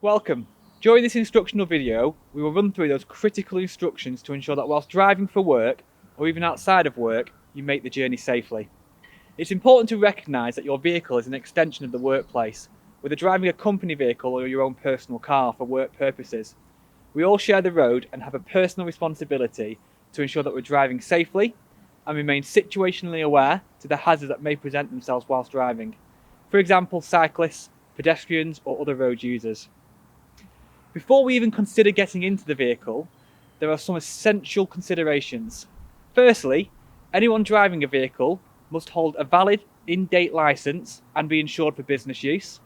Welcome. During this instructional video, we will run through those critical instructions to ensure that whilst driving for work, or even outside of work, you make the journey safely. It's important to recognise that your vehicle is an extension of the workplace, whether driving a company vehicle or your own personal car for work purposes. We all share the road and have a personal responsibility to ensure that we're driving safely and remain situationally aware to the hazards that may present themselves whilst driving. For example, cyclists, pedestrians or other road users. Before we even consider getting into the vehicle, there are some essential considerations. Firstly, anyone driving a vehicle must hold a valid, in-date licence and be insured for business use.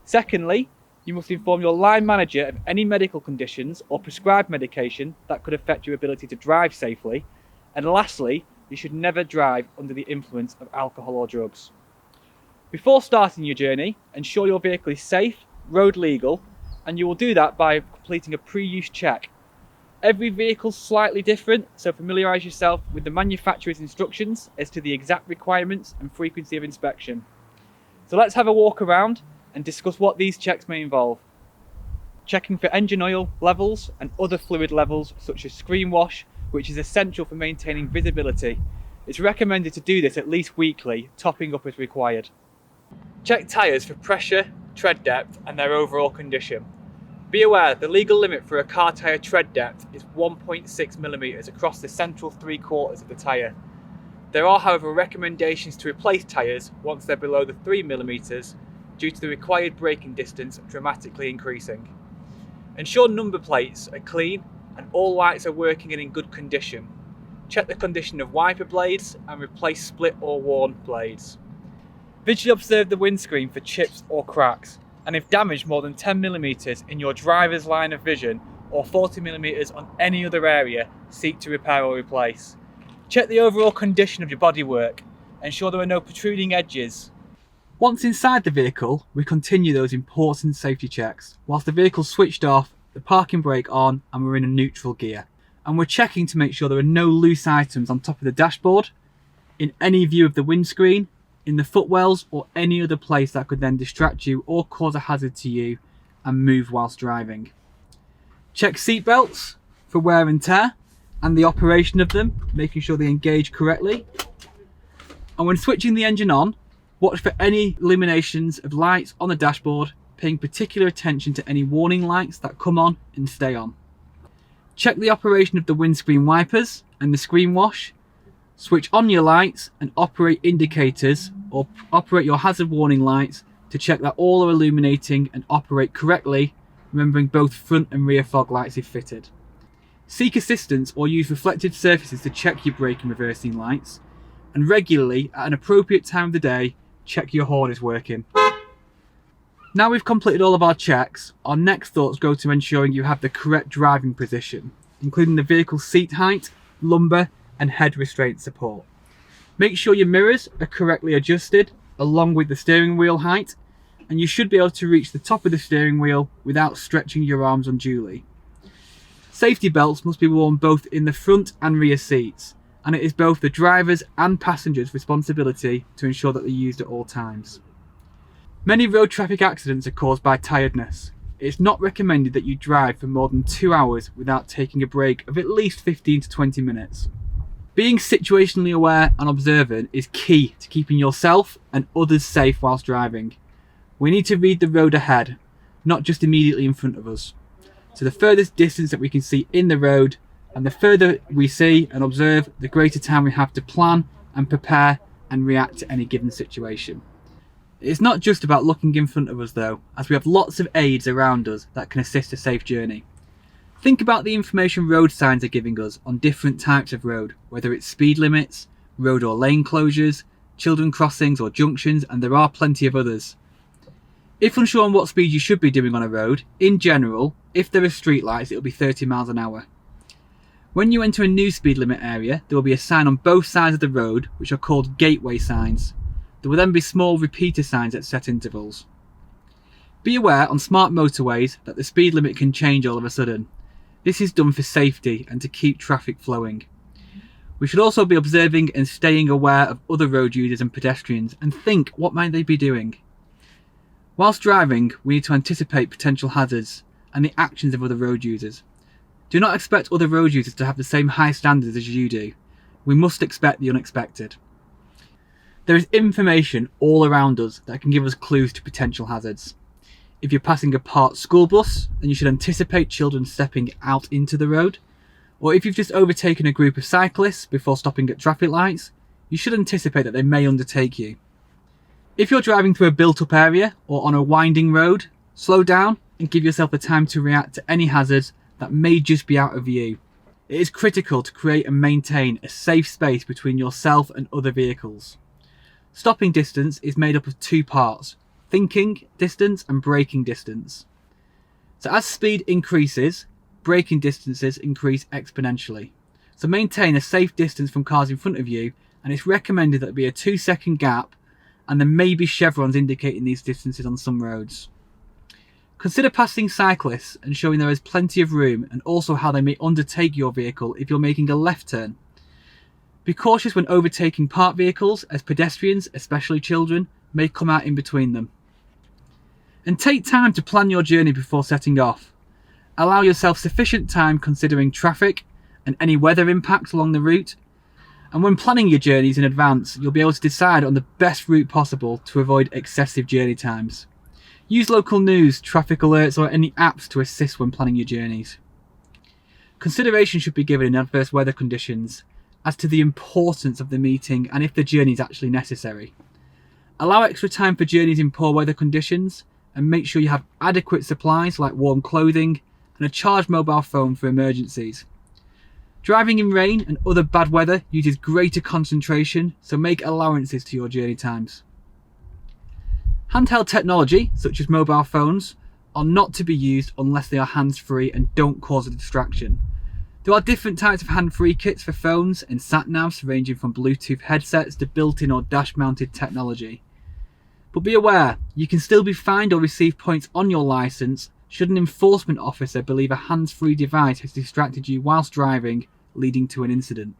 Secondly, you must inform your line manager of any medical conditions or prescribed medication that could affect your ability to drive safely. And lastly, you should never drive under the influence of alcohol or drugs. Before starting your journey, ensure your vehicle is safe, road legal, and you will do that by completing a pre-use check. Every vehicle is slightly different, so familiarise yourself with the manufacturer's instructions as to the exact requirements and frequency of inspection. So let's have a walk around and discuss what these checks may involve. Checking for engine oil levels and other fluid levels such as screen wash, which is essential for maintaining visibility. It's recommended to do this at least weekly, topping up as required. Check tyres for pressure, tread depth and their overall condition. Be aware the legal limit for a car tyre tread depth is 1.6mm across the central 3/4 of the tyre. There are however recommendations to replace tyres once they're below the 3mm due to the required braking distance dramatically increasing. Ensure number plates are clean and all lights are working and in good condition. Check the condition of wiper blades and replace split or worn blades. Visually observe the windscreen for chips or cracks, and if damaged more than 10mm in your driver's line of vision or 40mm on any other area, seek to repair or replace. Check the overall condition of your bodywork, ensure there are no protruding edges. Once inside the vehicle, we continue those important safety checks, whilst the vehicle's switched off, the parking brake on and we're in a neutral gear. And we're checking to make sure there are no loose items on top of the dashboard, in any view of the windscreen, in the footwells or any other place that could then distract you or cause a hazard to you and move whilst driving. Check seat belts for wear and tear and the operation of them, making sure they engage correctly. And when switching the engine on, watch for any illuminations of lights on the dashboard, paying particular attention to any warning lights that come on and stay on. Check the operation of the windscreen wipers and the screen wash. Switch on your lights and operate indicators or operate your hazard warning lights to check that all are illuminating and operate correctly, remembering both front and rear fog lights if fitted. Seek assistance or use reflective surfaces to check your brake and reversing lights, and regularly at an appropriate time of the day, check your horn is working. Now we've completed all of our checks, our next thoughts go to ensuring you have the correct driving position, including the vehicle's seat height, lumbar and head restraint support. Make sure your mirrors are correctly adjusted along with the steering wheel height, and you should be able to reach the top of the steering wheel without stretching your arms unduly. Safety belts must be worn both in the front and rear seats, and it is both the driver's and passenger's responsibility to ensure that they're used at all times. Many road traffic accidents are caused by tiredness. It's not recommended that you drive for more than 2 hours without taking a break of at least 15 to 20 minutes. Being situationally aware and observant is key to keeping yourself and others safe whilst driving. We need to read the road ahead, not just immediately in front of us. So the furthest distance that we can see in the road, and the further we see and observe, the greater time we have to plan and prepare and react to any given situation. It's not just about looking in front of us though, as we have lots of aids around us that can assist a safe journey. Think about the information road signs are giving us on different types of road, whether it's speed limits, road or lane closures, children crossings or junctions, and there are plenty of others. If unsure on what speed you should be doing on a road, in general, if there are street lights, it'll be 30 miles an hour. When you enter a new speed limit area, there will be a sign on both sides of the road, which are called gateway signs. There will then be small repeater signs at set intervals. Be aware on smart motorways that the speed limit can change all of a sudden. This is done for safety and to keep traffic flowing. We should also be observing and staying aware of other road users and pedestrians and think, what might they be doing? Whilst driving, we need to anticipate potential hazards and the actions of other road users. Do not expect other road users to have the same high standards as you do. We must expect the unexpected. There is information all around us that can give us clues to potential hazards. If you're passing a parked school bus, then you should anticipate children stepping out into the road. Or if you've just overtaken a group of cyclists before stopping at traffic lights, you should anticipate that they may undertake you. If you're driving through a built-up area or on a winding road, slow down and give yourself the time to react to any hazards that may just be out of view. It is critical to create and maintain a safe space between yourself and other vehicles. Stopping distance is made up of two parts: thinking distance and braking distance. So as speed increases, braking distances increase exponentially. So maintain a safe distance from cars in front of you, and it's recommended that there be a 2-second gap, and there may be chevrons indicating these distances on some roads. Consider passing cyclists and showing there is plenty of room, and also how they may undertake your vehicle if you're making a left turn. Be cautious when overtaking parked vehicles, as pedestrians, especially children, may come out in between them. And take time to plan your journey before setting off. Allow yourself sufficient time considering traffic and any weather impacts along the route. And when planning your journeys in advance, you'll be able to decide on the best route possible to avoid excessive journey times. Use local news, traffic alerts, or any apps to assist when planning your journeys. Consideration should be given in adverse weather conditions as to the importance of the meeting and if the journey is actually necessary. Allow extra time for journeys in poor weather conditions, and make sure you have adequate supplies like warm clothing and a charged mobile phone for emergencies. Driving in rain and other bad weather uses greater concentration, so make allowances to your journey times. Handheld technology, such as mobile phones, are not to be used unless they are hands-free and don't cause a distraction. There are different types of hand-free kits for phones and sat-navs, ranging from Bluetooth headsets to built-in or dash-mounted technology. But be aware, you can still be fined or receive points on your licence should an enforcement officer believe a hands-free device has distracted you whilst driving, leading to an incident.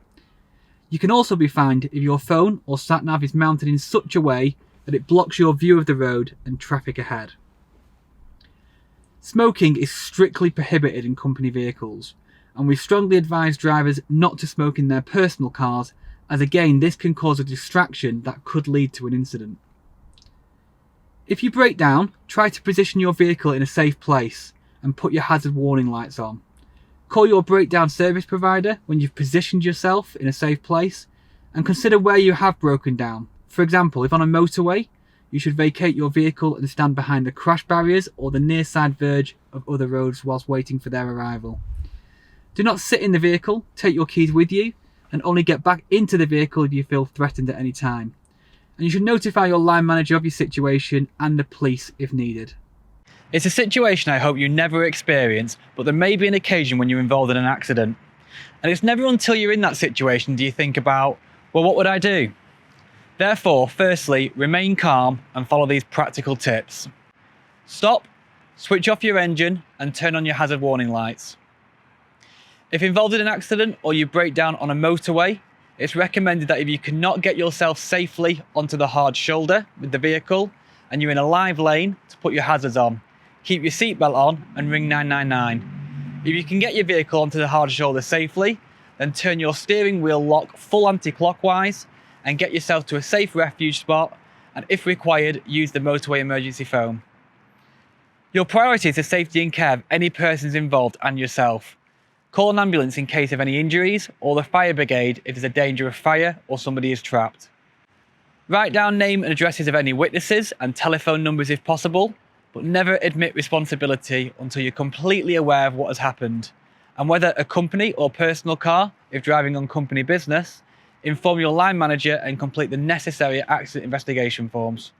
You can also be fined if your phone or sat-nav is mounted in such a way that it blocks your view of the road and traffic ahead. Smoking is strictly prohibited in company vehicles, and we strongly advise drivers not to smoke in their personal cars, as again this can cause a distraction that could lead to an incident. If you break down, try to position your vehicle in a safe place and put your hazard warning lights on. Call your breakdown service provider when you've positioned yourself in a safe place, and consider where you have broken down. For example, if on a motorway, you should vacate your vehicle and stand behind the crash barriers or the near side verge of other roads whilst waiting for their arrival. Do not sit in the vehicle, take your keys with you, and only get back into the vehicle if you feel threatened at any time. And you should notify your line manager of your situation and the police if needed. It's a situation I hope you never experience, but there may be an occasion when you're involved in an accident. And it's never until you're in that situation do you think about, well, what would I do? Therefore, firstly, remain calm and follow these practical tips. Stop, switch off your engine and turn on your hazard warning lights. If involved in an accident or you break down on a motorway, it's recommended that if you cannot get yourself safely onto the hard shoulder with the vehicle and you're in a live lane, to put your hazards on. Keep your seatbelt on and ring 999. If you can get your vehicle onto the hard shoulder safely, then turn your steering wheel lock full anti-clockwise and get yourself to a safe refuge spot, and if required, use the motorway emergency phone. Your priority is the safety and care of any persons involved and yourself. Call an ambulance in case of any injuries, or the fire brigade if there's a danger of fire or somebody is trapped. Write down name and addresses of any witnesses and telephone numbers if possible, but never admit responsibility until you're completely aware of what has happened. And whether a company or personal car, if driving on company business, inform your line manager and complete the necessary accident investigation forms.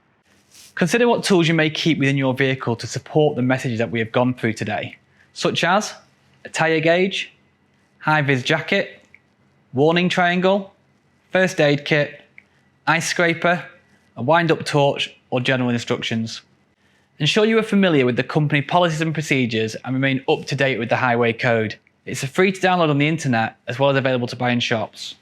Consider what tools you may keep within your vehicle to support the messages that we have gone through today, such as a tyre gauge, high-vis jacket, warning triangle, first aid kit, ice scraper, a wind-up torch, or general instructions. Ensure you are familiar with the company policies and procedures and remain up to date with the highway code. It's free to download on the internet as well as available to buy in shops.